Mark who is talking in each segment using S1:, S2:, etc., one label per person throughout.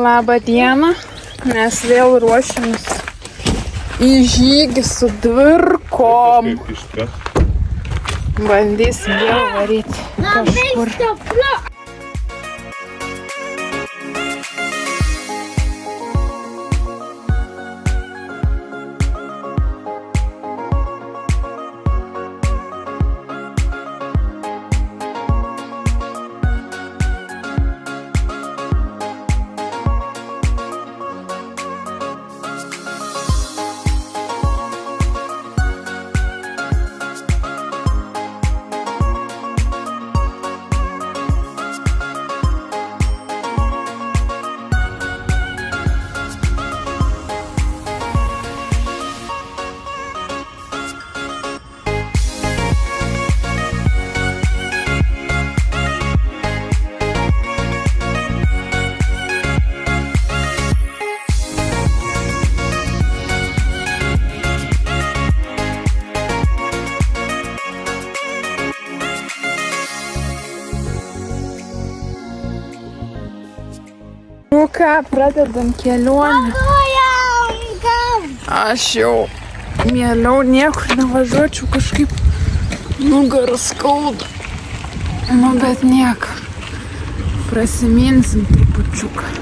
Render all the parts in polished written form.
S1: Labą dieną, mes vėl ruošiamės į žygį su dvirkom. Bandysim vėl varyti kažkur. Nu ką, pradedam kelionę. Aš jau mieliau niekur nevažiuočiau, kažkaip nugarą skauda. Nu bet nieko, prasiminsim trupučiuką.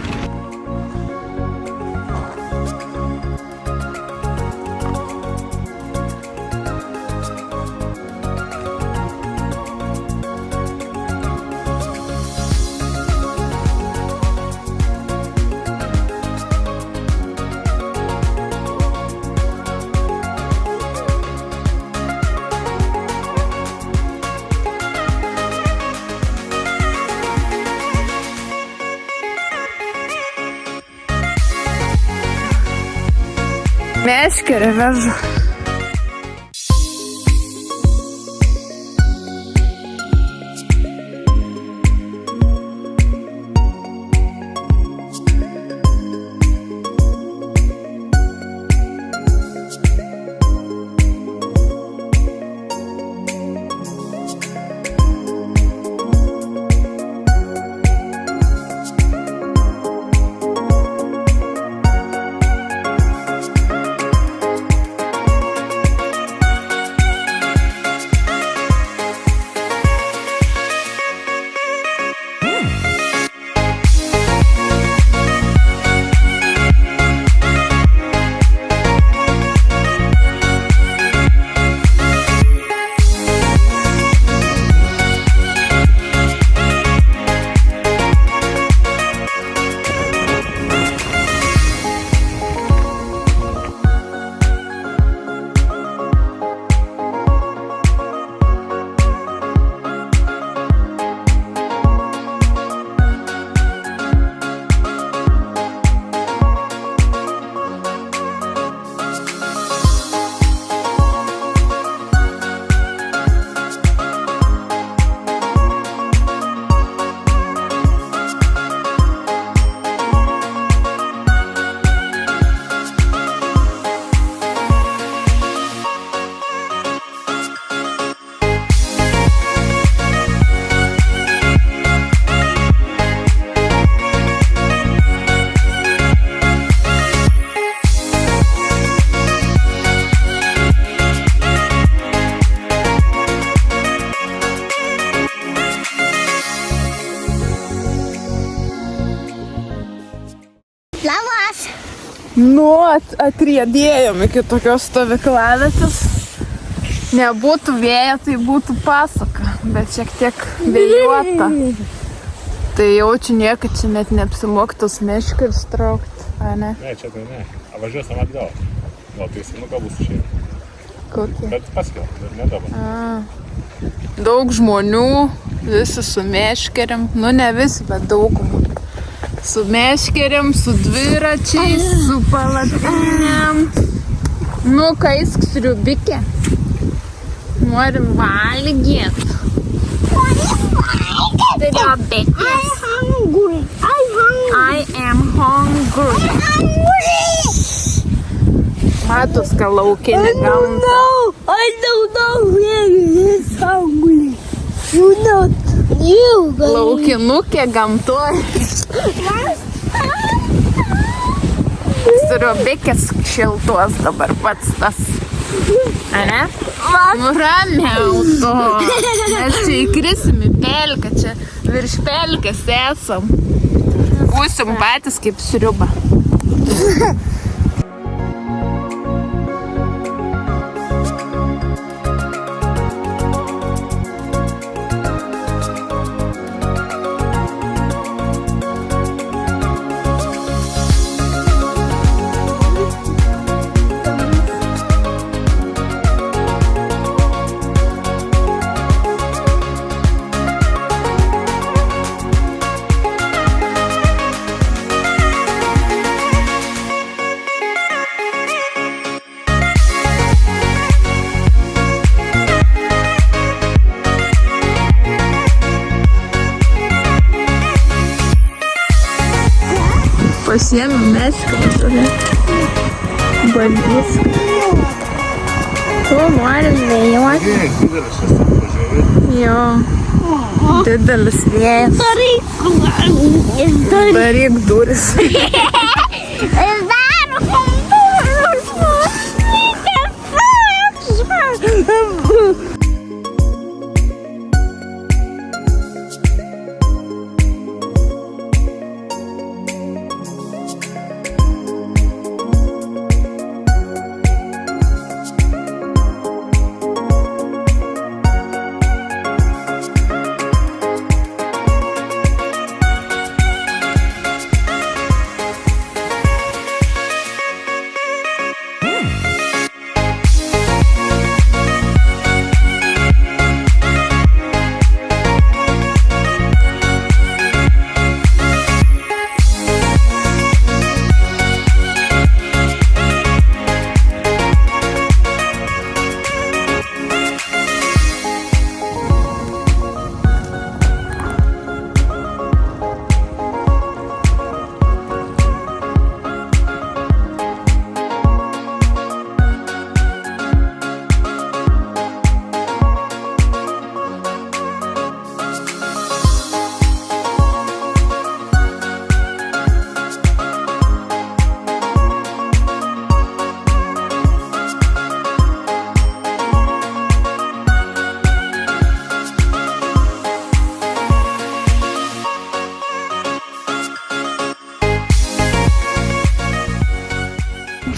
S1: Meškerę vežu. Nu, atriedėjom iki tokios stovyklavietės. Nebūtų vėjo, tai būtų pasaka, bet šiek tiek vėjuota. Tai jaučiu niekad čia net neapsimoktos meškerius traukti, a ne?
S2: Ne, čia tai ne. Važiuosim atgal. Gal tai senuką bus išėjai.
S1: Kokį?
S2: Bet paskiau, dar ne dabar.
S1: Daug žmonių, visi su meškeriam. Nu, ne visi, bet daugumą. Su meškeriam, su dviračiais, su palapinėm. Nu, kaisk sriubikė. Norim valgyt. I am hungry. Matos, ką laukinė gamta.
S3: I don't know where is hungry. You not you.
S1: Laukinukė gamtoj.
S3: Last time
S1: Sriubikės šiltos dabar pats tas. Ane? Nu ramiau to. Mes čia įkrisim į pelkę, čia virš pelkės esam. Būsim patys kaip sriuba. Pasiėmė mešką, bandys. Tu nori vėjuoti?
S2: Didelis šis atvažiavai.
S1: Jo. Didelis vėjas. Daryk duris.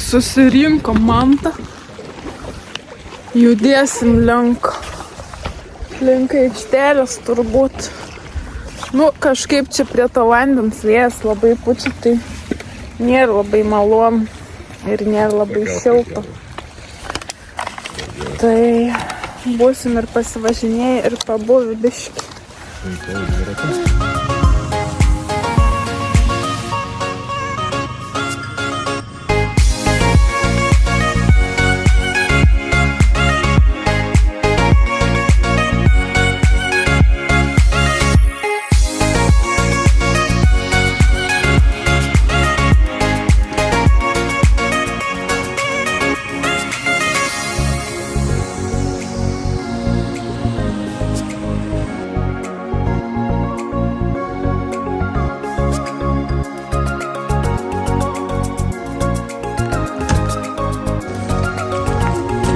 S1: Susirinkom mantą. Judėsim link aikštelės turbūt. Nu, kažkaip čia prie to vandens vėjas labai pučia, tai nėra labai malonu ir nėra labai šilta. Tai būsim ir pasivažinėję ir pabuvę biškį.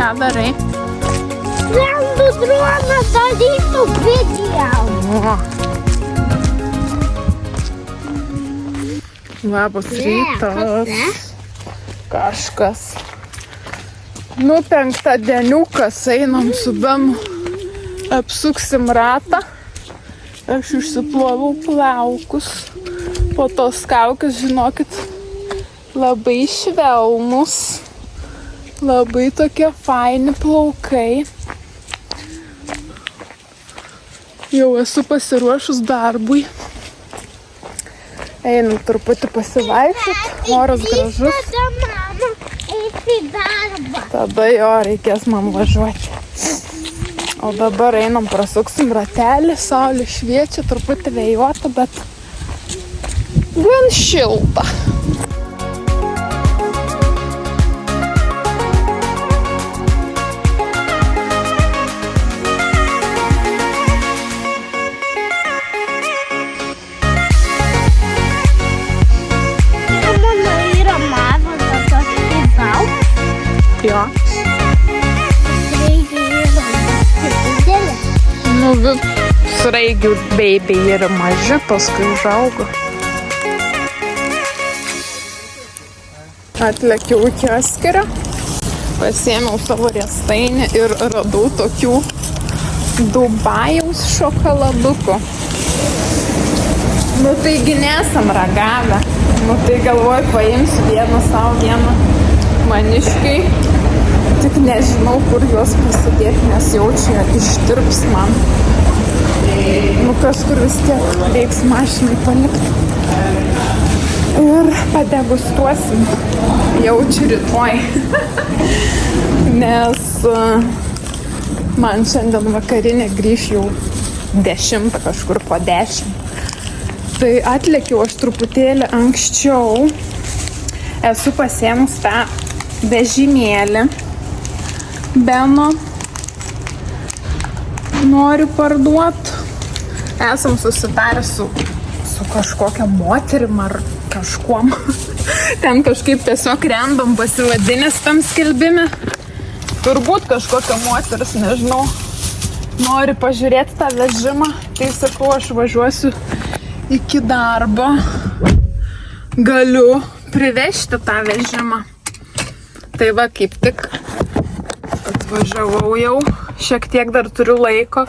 S1: Ką darai?
S3: Skrendu droną darytų video.
S1: Labas rytas. Kažkas. Nu, penktadieniukas, einam su Benu. Apsuksim ratą. Aš išsiplovau plaukus. Po tos kaukės, žinokit, labai švelnus. Labai tokie faini plaukai. Jau esu pasiruošus darbui. Einam truputį pasivaikščiot, oras gražus.
S3: Tada mama eis į darbą.
S1: Tada jo reikės man važiuoti. O dabar einam, prasuksim ratelį, saulė šviečia, truputį vėjuota, bet gan šilta. Sraigių beibiai yra maži, paskui užaugo. Atlekiau iki Askerio, pasiėmiau savo riestainį ir radau tokių Dubajaus šokoladukų. Nu taigi nesam ragavę. Nu tai galvoju, paimsiu vieną savo, vieną maniškai. Tik nežinau, kur juos pasidėti, nes jaučiu, jog ištirps man. Nu kažkur vis tiek reiks mašinai palikti. Ir padegustuosim. Jaučiu rytoj. Nes man šiandien vakarinė grįš jau 10, kažkur po 10. Tai atlėkiau aš truputėlį anksčiau. Esu pasiėmus tą vežimėlį. Beno. Noriu parduoti. Esam susitarę su kažkokia moterim ar kažkuom. Ten kažkaip tiesiog random pasivadinęs tam skelbime. Turbūt kažkokia moteris, nežinau, nori pažiūrėti tą vežimą. Tai sakau, aš važiuosiu iki darbo. Galiu privežti tą vežimą. Tai va, kaip tik atvažiavau jau. Šiek tiek dar turiu laiko.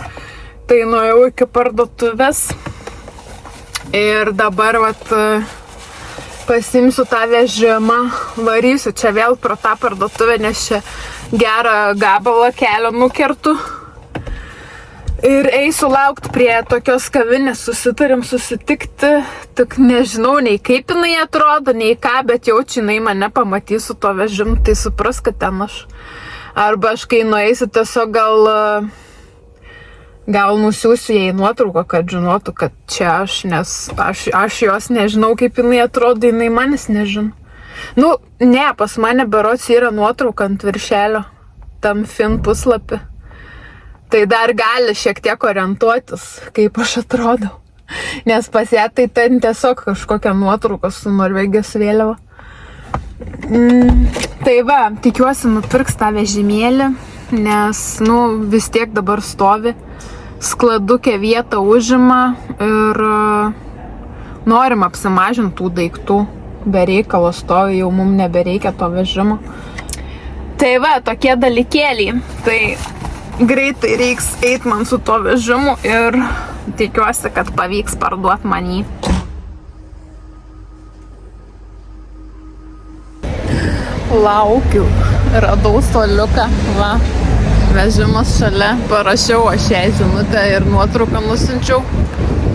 S1: Tai nuėjau iki parduotuvės. Ir dabar vat pasimsiu tą vežimą, varysiu čia vėl pro tą parduotuvę, nes čia gerą gabalą kelio nukertu. Ir eisiu laukti prie tokios kavinės, susitarim susitikti, tik nežinau nei kaip jinai atrodo, nei ką, bet jaučiu jinai mane pamatys su to vežimu, tai supras, kad ten aš. Arba aš kai nueisiu tiesiog gal nusiųsiu jai nuotrauką, kad žinotų, kad čia aš, nes aš jos nežinau, kaip jinai atrodo, jinai manęs nežino. Nu, ne, pas mane berods yra nuotrauka ant viršelio, tam fin puslapį. Tai dar gali šiek tiek orientuotis, kaip aš atrodau. Nes pas ją tai ten tiesiog kažkokia nuotrauka su Norvegijos vėliava. Tai va, tikiuosi nupirks tą vežimėlį, nes, nu, vis tiek dabar stovi. Skladukė vietą užima ir norim apsimažinti tų daiktų. Be reikalo stovi, jau mums nebereikia to vežimo. Tai va, tokie dalykėliai. Tai greitai reiks eiti man su to vežimu ir tikiuosi, kad pavyks parduoti man jį. Laukiu. Radau stoliuką. Va. Vežimas šalia, parašiau aš jai žinutę ir nuotrauką nusinčiau,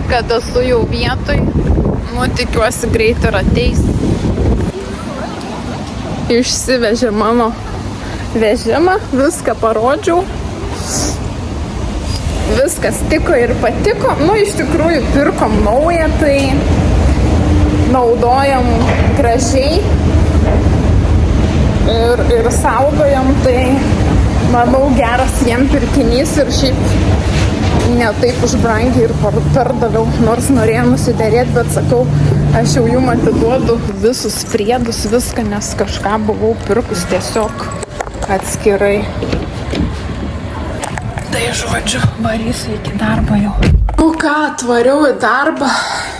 S1: kad esu jau vietoj. Nu, tikiuosi greit ir ateis. Išsivežė mano vežimą, viską parodžiau. Viskas tiko ir patiko. Nu, iš tikrųjų, pirkom naują, tai naudojam gražiai ir saugojam, tai manau, geras jiem pirkinys ir šiaip ne taip už brangiai ir pardaviau, nors norėjau nusiderėti, bet sakau, aš jau jum atiduodu visus priedus, viską, nes kažką buvau pirkus tiesiog atskirai. Tai žodžiu, varysiu iki darbo jau. Nu ką, atvariau į darbą.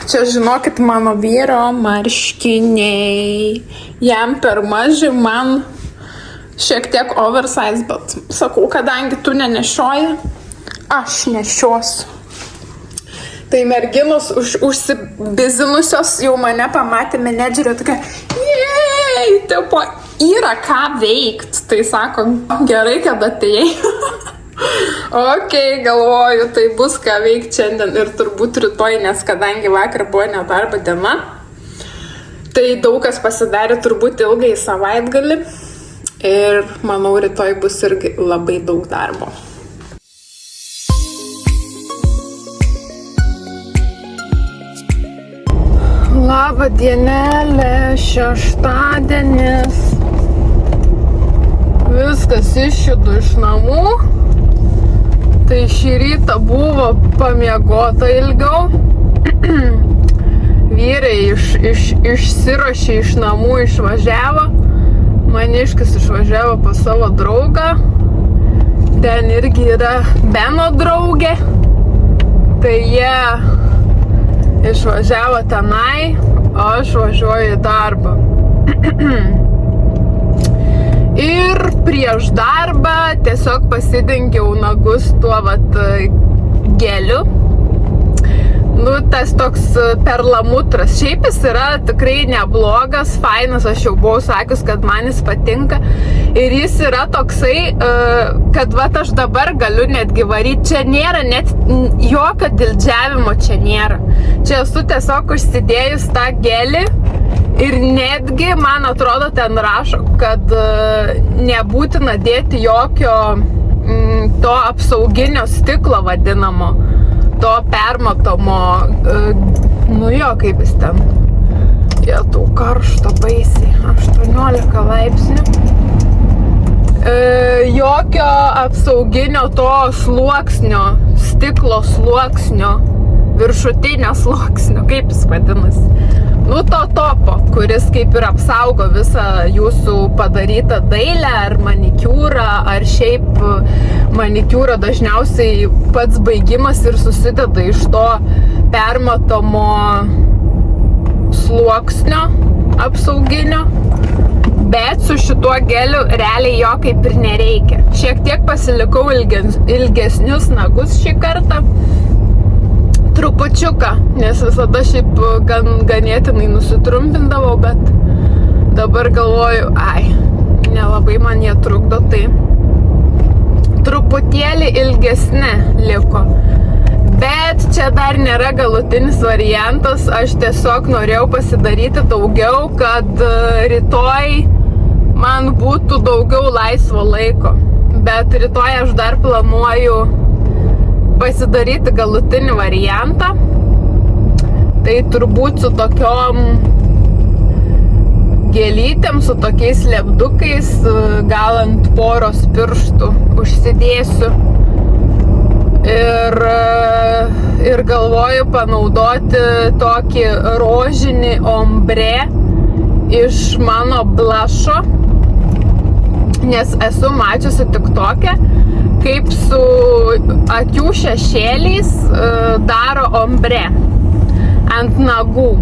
S1: Čia žinokit, mano vyro marškiniai. Jam per maži, man šiek tiek oversize, bet sakau, kadangi tu nenešioji, aš nešiosiu. Tai merginos užsibizinusios jau mane pamatė menedžerio tokia, jei, tipo, yra ką veikt. Tai sako, gerai, kad atėjai. Ok, galvoju, tai bus ką veikt šiandien ir turbūt rytoj, nes kadangi vakar buvo nedarbo diena, tai daug kas pasidarė turbūt ilgai savaitgalį. Ir manau, rytoj bus irgi labai daug darbo. Labą dienelę, šeštadienis. Viskas išjudu iš namų. Tai šį rytą buvo pamiegota ilgiau. Vyrai išsiruošė iš namų, išvažiavo. Maniškis išvažiavo pas savo draugą. Ten irgi yra Beno draugė. Tai jie išvažiavo tenai, o aš važiuoju į darbą. Ir prieš darbą tiesiog pasidengiau nagus tuo geliu. Nu, tas toks perlamutras. Šiaip jis yra tikrai neblogas, fainas, aš jau buvau sakius, kad man jis patinka. Ir jis yra toksai, kad aš dabar galiu netgi varyti. Čia nėra net jokio dildžiavimo, čia nėra. Čia esu tiesiog užsidėjus tą gelį. Ir netgi, man atrodo, ten rašo, kad nebūtina dėti jokio to apsauginio stiklo vadinamo. To permatomo, nu jo, kaip jis ten, tų karšto baisiai, 18 laipsnių. Jokio apsauginio to sluoksnio, stiklo sluoksnio, viršutinio sluoksnio, kaip jis vadinasi. Nu, to topo, kuris kaip ir apsaugo visą jūsų padarytą dailę ar manikiūrą, ar šiaip manikiūro dažniausiai pats baigimas ir susideda iš to permatomo sluoksnio apsauginio, bet su šituo geliu realiai jo kaip ir nereikia. Šiek tiek pasilikau ilgesnius nagus šį kartą. Trupučiuką, nes visada šiaip ganėtinai nusitrumpindavau, bet dabar galvoju, nelabai man jie trukdo, tai truputėlį ilgesni liko. Bet čia dar nėra galutinis variantas, aš tiesiog norėjau pasidaryti daugiau, kad rytoj man būtų daugiau laisvo laiko. Bet rytoj aš dar planuoju pasidaryti galutinį variantą. Tai turbūt su tokiom gėlytėm, su tokiais lepdukais, gal ant poros pirštų užsidėsiu. Ir galvoju panaudoti tokį rožinį ombre iš mano blušo, nes esu mačiusi TikTok'e, kaip su akių šešėliais daro ombre ant nagų.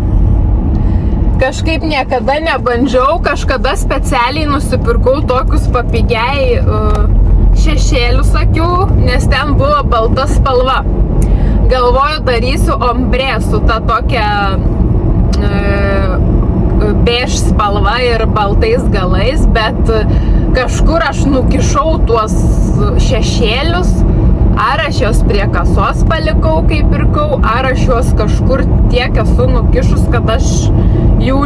S1: Kažkaip niekada nebandžiau, kažkada specialiai nusipirkau tokius papigiai šešėlius akių, nes ten buvo balta spalva. Galvoju, darysiu ombre su ta tokia bež spalva ir baltais galais, bet kažkur aš nukišau tuos šešėlius, ar aš juos prie kasos palikau, kai pirkau, ar aš juos kažkur tiek esu nukišus, kad aš jų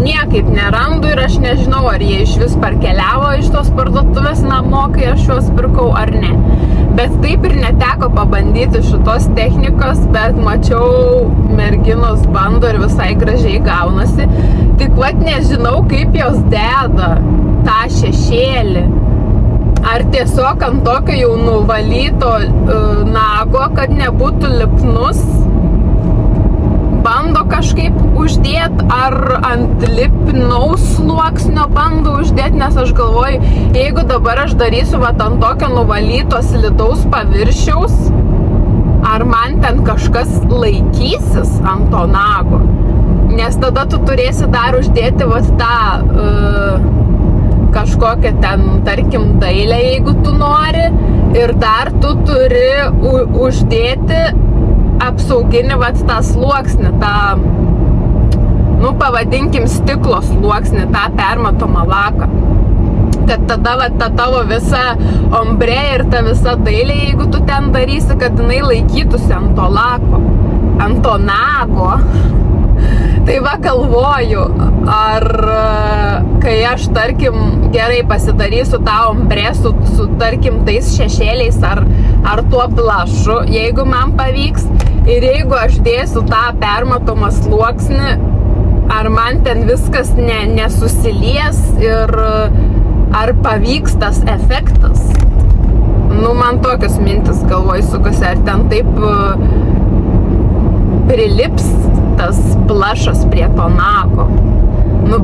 S1: niekaip nerandu ir aš nežinau, ar jie iš vis parkeliavo iš tos parduotuvės namo, kai aš juos pirkau, ar ne. Bet taip ir neteko pabandyti šitos technikos, bet mačiau, merginos bando ir visai gražiai gaunasi. Tik nežinau, kaip jos deda tą šešėlį. Ar tiesiog ant tokio jau nuvalyto nago, kad nebūtų lipnus, bando kažkaip uždėti, ar ant lipnaus sluoksnio bando uždėti, nes aš galvoju, jeigu dabar aš darysiu ant tokio nuvalyto slidaus paviršiaus, ar man ten kažkas laikysis ant to nago, nes tada tu turėsi dar uždėti tą kažkokią ten, tarkim, dailę, jeigu tu nori, ir dar tu turi uždėti apsauginį tą sluoksnį, tą, pavadinkim, stiklo sluoksnį, tą permatomą laką. Kad tada ta tavo visa ombre ir ta visa dailė, jeigu tu ten darysi, kad jinai laikytųsi ant to lako, ant to nago. Tai galvoju, ar kai aš, tarkim, gerai pasidarysiu tą ombre su tarkim, tais šešėliais ar tuo blušu, jeigu man pavyks, ir jeigu aš dėsiu tą permatomą sluoksnį, ar man ten viskas nesusilies ir ar pavyks tas efektas. Man tokios mintis galvoj sukasi, ar ten taip prilips tas blušas prie to nago.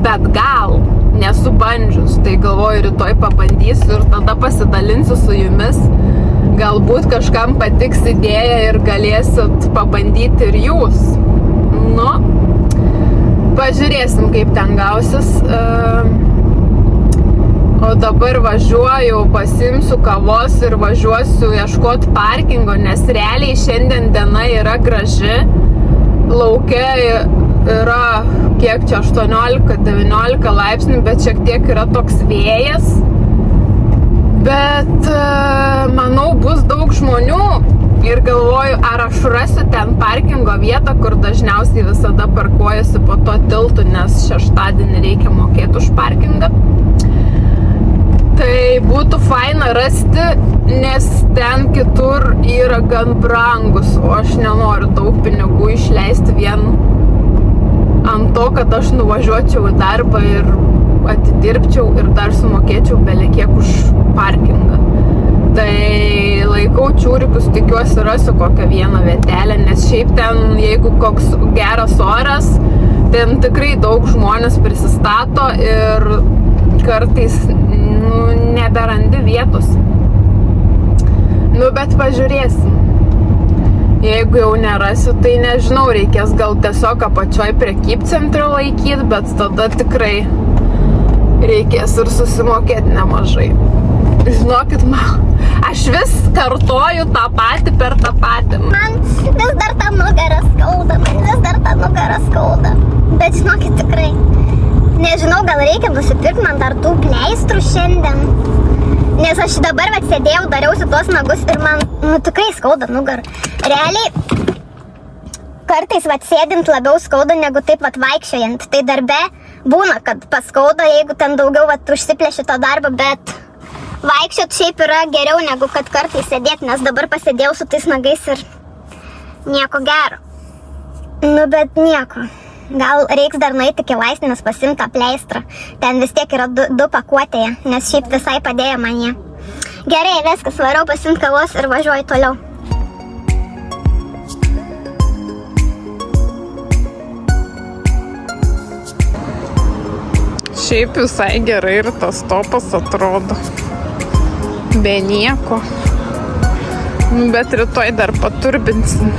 S1: Bet gal, nesu bandžius, tai galvoju, rytoj pabandysiu ir tada pasidalinsiu su jumis. galbūt kažkam patiks idėja ir galėsit pabandyti ir jūs. Nu, pažiūrėsim, kaip ten gausis. O dabar važiuoju, pasiimsiu kavos ir važiuosiu ieškoti parkingo, nes realiai šiandien diena yra graži. Lauke yra, kiek čia, 18-19 laipsnių, bet šiek tiek yra toks vėjas. Bet manau, bus daug žmonių ir galvoju, ar aš rasiu ten parkingo vietą, kur dažniausiai visada parkuojasi po to tiltu, nes šeštadienį reikia mokėti už parkingą. Tai būtų faina rasti, nes ten kitur yra gan brangus, o aš nenoriu daug pinigų išleisti vien ant to, kad aš nuvažiuočiau į darbą ir atidirbčiau ir dar sumokėčiau belekiek už parkingą. Tai laikau čiūrikus, tikiuosi rasiu kokią vieną vietelę, nes šiaip ten, jeigu koks geras oras, ten tikrai daug žmonės prisistato ir kartais neberandi vietos. Nu, bet pažiūrėsim. Jeigu jau nerasiu, tai nežinau, reikės gal tiesiog apačioj prekybcentrio laikyti, bet tada tikrai reikės ir susimokėti nemažai. Žinokit, aš vis kartoju tą patį per tą patį.
S3: Man vis dar tą nugarą skauda, bet žinokit, tikrai. Nežinau, gal reikia nusipirkti man dar tų pleistrų šiandien. Nes aš dabar sėdėjau, dariausi tuos nagus ir man tikrai skauda nugarą. Realiai, kartais sėdint labiau skauda negu taip vaikščiojant. Tai darbe būna, kad paskauda, jeigu ten daugiau užsiplėši to darbą, bet vaikščiot šiaip yra geriau negu kad kartais sėdėti, nes dabar pasėdėjau su tais nagais ir nieko gero. Nu, bet nieko. Gal reiks dar nueiti iki vaistinės pasimti tą pleistrą. Ten vis tiek yra du pakuotėje, nes šiaip visai padėjo man jie. Gerai, viskas, varau pasimti kavos ir važiuoju toliau.
S1: Šiaip visai gerai ir tas topas atrodo. Be nieko. Bet rytoj dar paturbinsim.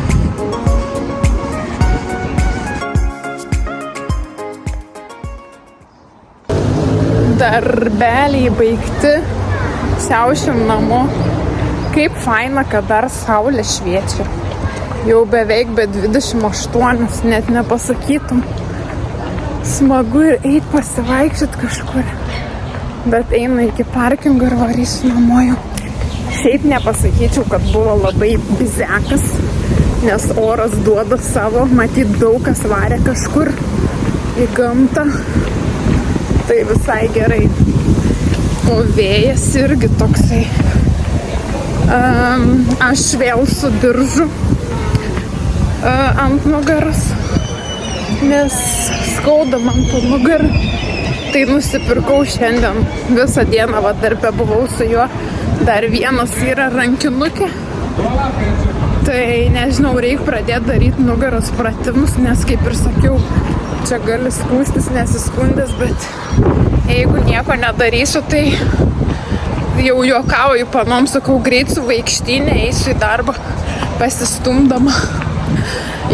S1: Darbeliai baigti, siaučiam namo. Kaip faina, kad dar saulė šviečia. Jau beveik be 28, net nepasakytum. Smagu ir eit pasivaikščiot kažkur. Bet einu iki parkingo ir varysiu namo jau. Šiaip nepasakyčiau, kad buvo labai bizekas, nes oras duoda savo, matyt daug kas varė kažkur į gamtą. Tai visai gerai. O vėjas irgi toksai. Aš vėl su diržu ant nugaros, nes skauda man po nugarą. Tai nusipirkau šiandien visą dieną, darbe buvau su juo. Dar vienas yra rankinukė. Tai nežinau, reikia pradėti daryti nugaros pratimus, nes kaip ir sakiau, čia gali skūstis nesiskundęs, bet jeigu nieko nedarysiu, tai jau juokauju panom, sakau, greit su vaikštynė, eisiu į darbą pasistumdama.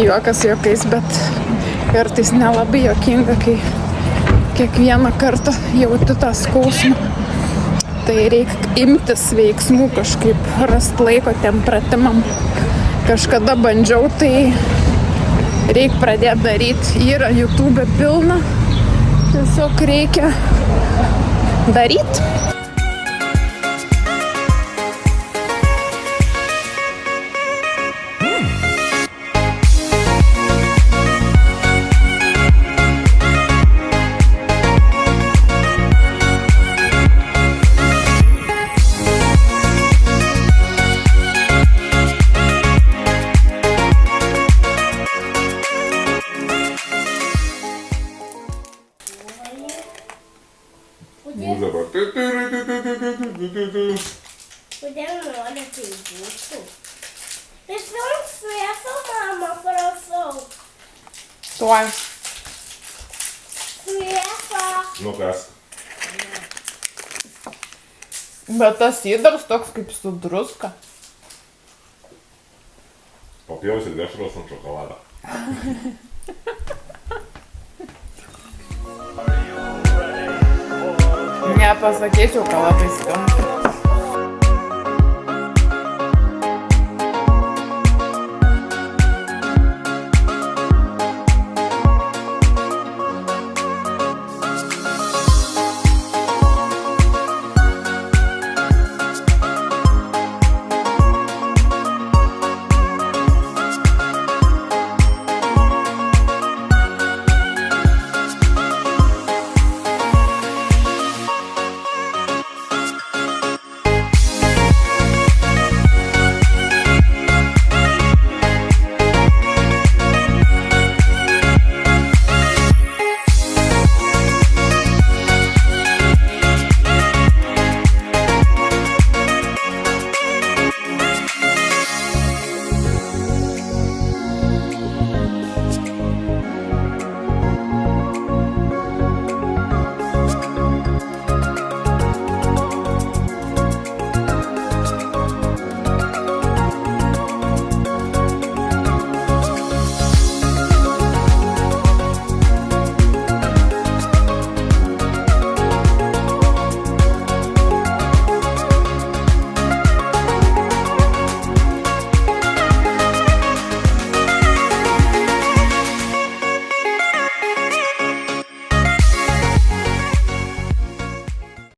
S1: Juokas juokais, bet kartais nelabai juokinga, kai kiekvieną kartą jauti tą skausmą. Tai reikia imtis veiksmų, kažkaip rast laiko tiem pratimam. Kažkada bandžiau, tai reikia pradėti daryti. Yra YouTube pilna. Tiesiog reikia daryti.
S3: Kodėl nori tai būtų? Tai šviesą, mama, prašau.
S1: Tuoj.
S3: Šviesą.
S2: Nu kas?
S1: Bet tas įdars toks kaip su druska.
S2: Papjausit dešros ant šokolado.
S1: Nepasakyčiau, kad labai skamba.